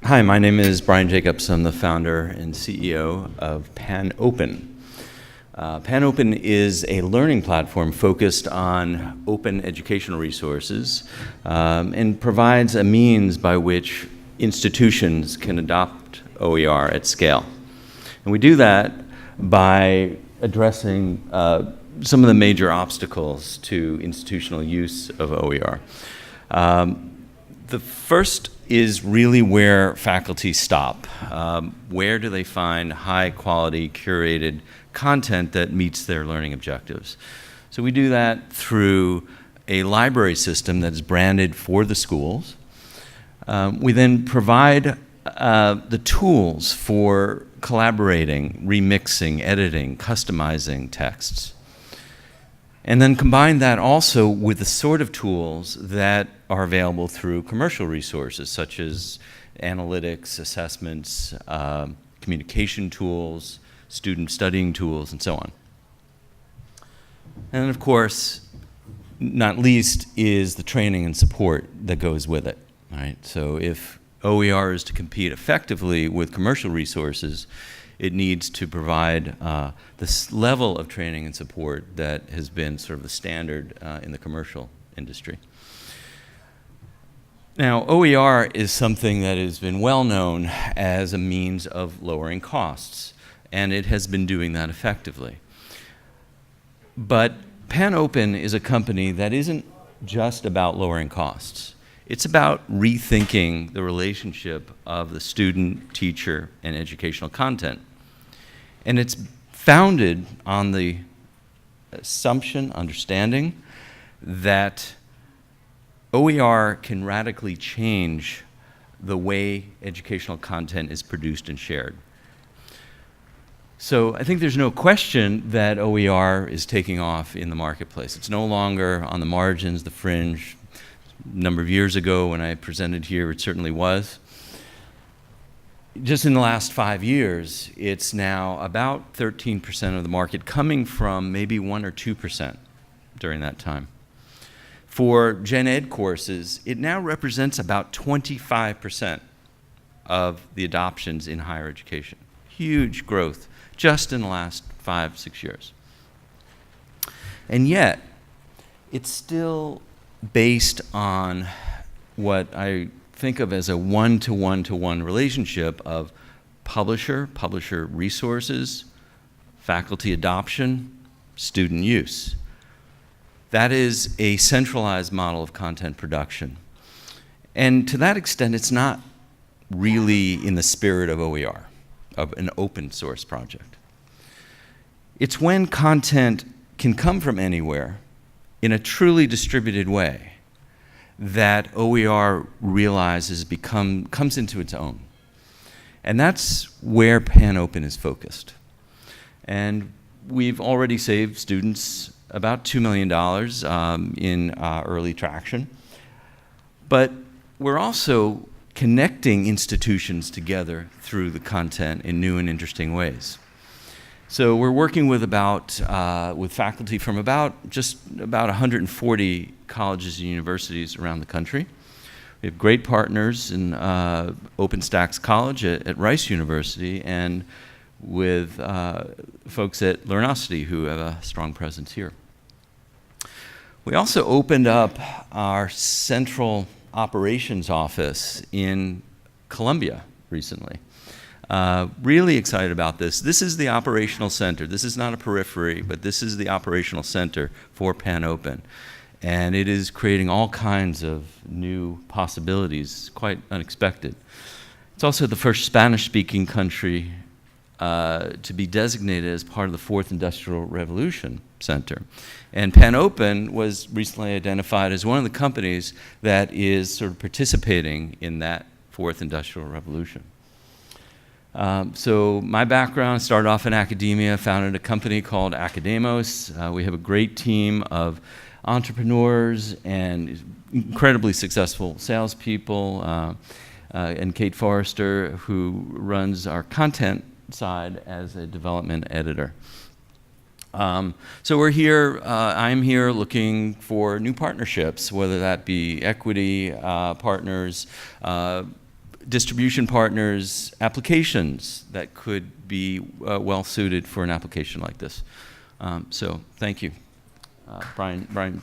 Hi, my name is Brian Jacobs. I'm the founder and CEO of PanOpen. PanOpen is a learning platform focused on open educational resources and provides a means by which institutions can adopt OER at scale. And we do that by addressing some of the major obstacles to institutional use of OER. The first is really where faculty stop. Where do they find high quality curated content that meets their learning objectives? So we do that through a library system that is branded for the schools. We then provide the tools for collaborating, remixing, editing, customizing texts. And then combine that also with the sort of tools that are available through commercial resources, such as analytics, assessments, communication tools, student studying tools, and so on. And then, of course, not least, is the training and support that goes with it. Right? So if OER is to compete effectively with commercial resources, it needs to provide this level of training and support that has been sort of the standard in the commercial industry. Now, OER is something that has been well known as a means of lowering costs, and it has been doing that effectively. But PanOpen is a company that isn't just about lowering costs. It's about rethinking the relationship of the student, teacher, and educational content. And it's founded on the assumption, understanding, that OER can radically change the way educational content is produced and shared. So I think there's no question that OER is taking off in the marketplace. It's no longer on the margins, the fringe. A number of years ago when I presented here, it certainly was. Just in the last 5 years, it's now about 13% of the market, coming from maybe 1 or 2% during that time. For gen ed courses, it now represents about 25% of the adoptions in higher education. Huge growth just in the last 5-6 years. And yet, it's still based on what I think of as a one-to-one-to-one relationship of publisher resources, faculty adoption, student use. That is a centralized model of content production. And to that extent, it's not really in the spirit of OER, of an open source project. It's when content can come from anywhere in a truly distributed way that OER realizes comes into its own. And that's where PanOpen is focused. And we've already saved students about $2 million in early traction. But we're also connecting institutions together through the content in new and interesting ways. So we're working with faculty from just about 140 colleges and universities around the country. We have great partners in OpenStax College at Rice University and with folks at Learnosity who have a strong presence here. We also opened up our central operations office in Columbia recently. Really excited about this. This is the operational center. This is not a periphery, but this is the operational center for PanOpen. And it is creating all kinds of new possibilities, quite unexpected. It's also the first Spanish-speaking country to be designated as part of the Fourth Industrial Revolution Center. And PanOpen was recently identified as one of the companies that is sort of participating in that Fourth Industrial Revolution. So my background started off in academia, founded a company called Academos. We have a great team of entrepreneurs and incredibly successful salespeople, and Kate Forrester, who runs our content side as a development editor. So we're here, I'm here looking for new partnerships, whether that be equity partners, distribution partners applications that could be well suited for an application like this. So thank you. Brian.